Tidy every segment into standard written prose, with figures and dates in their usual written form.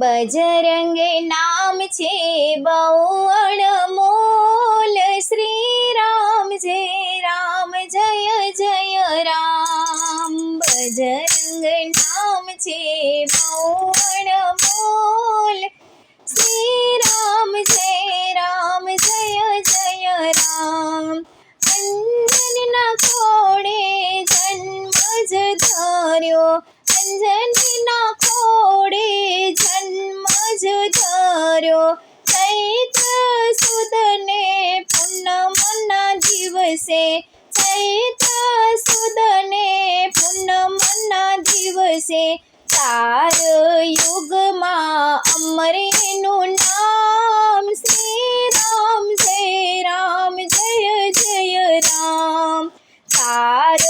બજરંગ નામ છે બહુ અણમોલ, શ્રી રામ જય રામ જય જય રામ. બજરંગ નામ છે બહુ અણમોલ, શ્રી રામ જય રામ જય જય રામ. અંજનના ખોળે જન્મ જ ધર્યો, અંજનના ખોળે જન્મ જ ધર્યો. ચૈત્ર સુદને પૂનમના દિવસે, ચૈત્ર સુદને પૂનમના દિવસે, ચાર યુગમાં અમરેનું નામ, શ્રી રામ જય રામ જય જય રામ. ચાર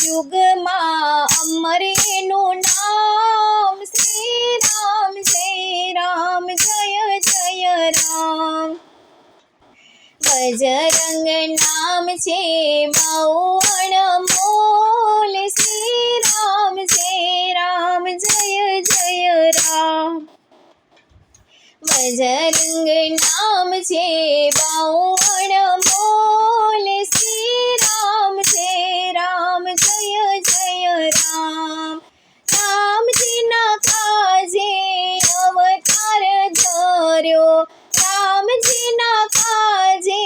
યુગમાં અમરેનું નામ, શ્રી રામ જય રામ જય જય રામ. બજરંગ નામ છે બહુ અણમોલ, શ્રી રામ જય રામ જય જય રામ. બજરંગ નામ છે બહુ અણમોલ, શ્રી રામ જય રામ જય જય રામ. રામજીના કાજે અવતાર ધર્યો, રામજીના કાજે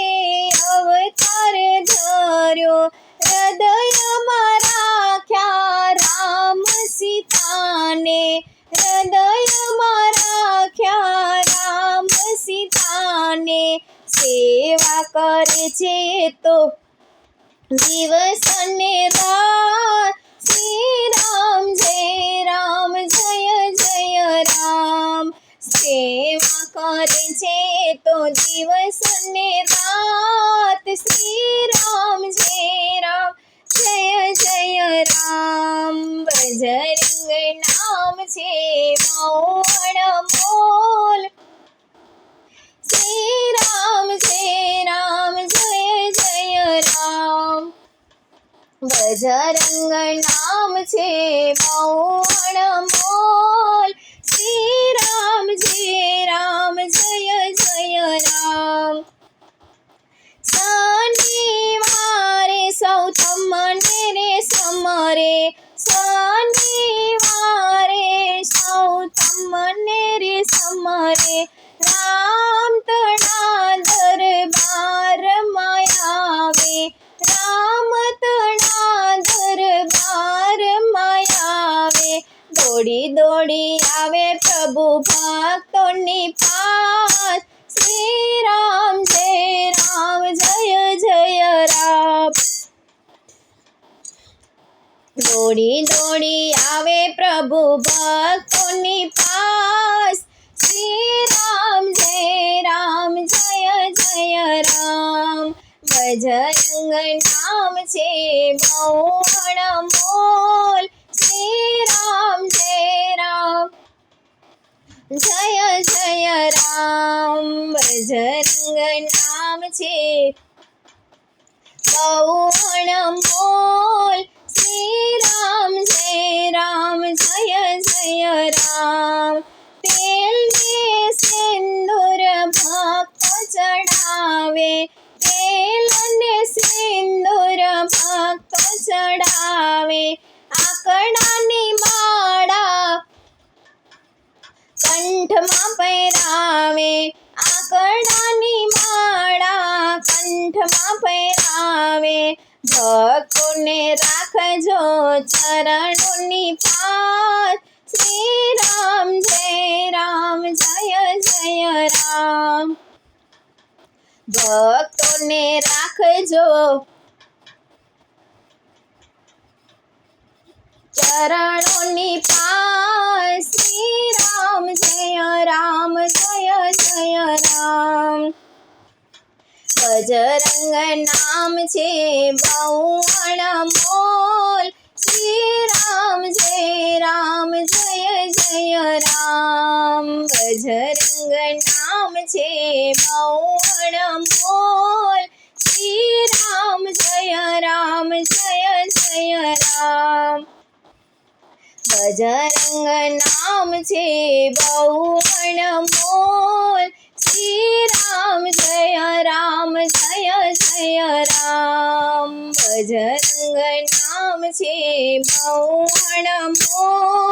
અવતાર ધર્યો. હૃદયમાં રાખ્યા રામ સીતાને, હૃદયમાં રાખ્યા રામ સીતાને. સેવા કરે છે તો દિવસ અને રાત, શ્રી રામ જય રામ જય જય રામ. સેવા કરે છે તો દિવસ અને રાત, શ્રી રામ જય રામ જય જય રામ. બજરંગ નામ છે બહુ અણમોલ, શ્રી રામ જય રામ જય જય રામ. બજરંગ નામ છે બહુ અણમોલ, શ્રી રામ જય રામ જય જય રામ. શનિવારે સૌ તમને રે સમરે, શનિવારે સૌ તમને રે સમરે. રામ તણા દરબારમાં આવે, રામ તણા દરબારમાં આવે. દોડી દોડી આવે પ્રભુ ભક્તોની પાસ, શ્રી રામ જય રામ જય જય રામ. દોડી દોડી આવે પ્રભુ ભક્તોની પાસ, શ્રી રામ જય રામ જય જય રામ. બજરંગ નામ છે બહુ અણમોલ, શ્રી રામ જય રામ જય જય રામ. બજરંગ નામ છે બહુ અણમોલ, શ્રી રામ જય રામ જય જય રામ. તેલ ને સિંદૂર ભક્તો ચડાવે, તેલ ને સિંદૂર ભક્તો ચડાવે. આકડાની માળા કંઠમાં પહેરાવે, આકડાની માળા કંઠમાં પહેરાવે. ભક્તોને રાખજો ચરણોની પાસ, શ્રી રામ જય રામ જય જય રામ. ભક્તોને રાખજો ચરણોની પાસ, શ્રી રામ જય રામ જય જય રામ. બજરંગ નામ છે બહુ અણમોલ, શ્રી રામ જય રામ જય જય રામ. બજરંગ નામ છે બહુ અણમોલ, શ્રી રામ જય રામ જય જય રામ. બજરંગ નામ છે બહુ અણમોલ, શ્રી રામ જય રામ જય જય રામ. બજરંગ નામ છે બહુ અણમોલ,